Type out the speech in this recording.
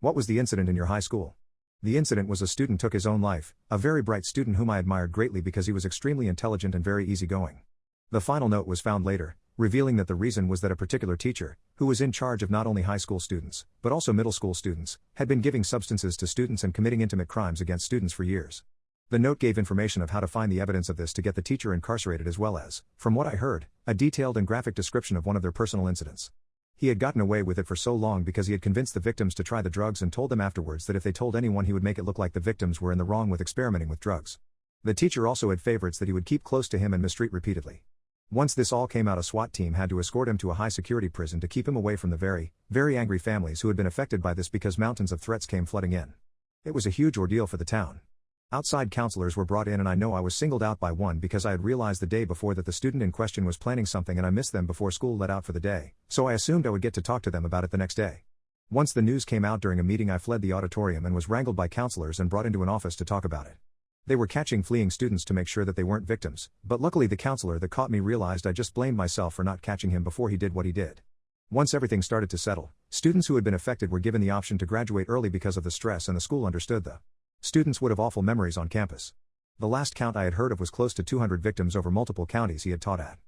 What was the incident in your high school? The incident was a student took his own life, a very bright student whom I admired greatly because he was extremely intelligent and very easygoing. The final note was found later, revealing that the reason was that a particular teacher, who was in charge of not only high school students, but also middle school students, had been giving substances to students and committing intimate crimes against students for years. The note gave information of how to find the evidence of this to get the teacher incarcerated, as well as, from what I heard, a detailed and graphic description of one of their personal incidents. He had gotten away with it for so long because he had convinced the victims to try the drugs and told them afterwards that if they told anyone he would make it look like the victims were in the wrong with experimenting with drugs. The teacher also had favorites that he would keep close to him and mistreat repeatedly. Once this all came out, a SWAT team had to escort him to a high-security prison to keep him away from the very, very angry families who had been affected by this because mountains of threats came flooding in. It was a huge ordeal for the town. Outside counselors were brought in, and I know I was singled out by one because I had realized the day before that the student in question was planning something and I missed them before school let out for the day, so I assumed I would get to talk to them about it the next day. Once the news came out during a meeting, I fled the auditorium and was wrangled by counselors and brought into an office to talk about it. They were catching fleeing students to make sure that they weren't victims, but luckily the counselor that caught me realized I just blamed myself for not catching him before he did what he did. Once everything started to settle, students who had been affected were given the option to graduate early because of the stress, and the school understood the students would have awful memories on campus. The last count I had heard of was close to 200 victims over multiple counties he had taught at.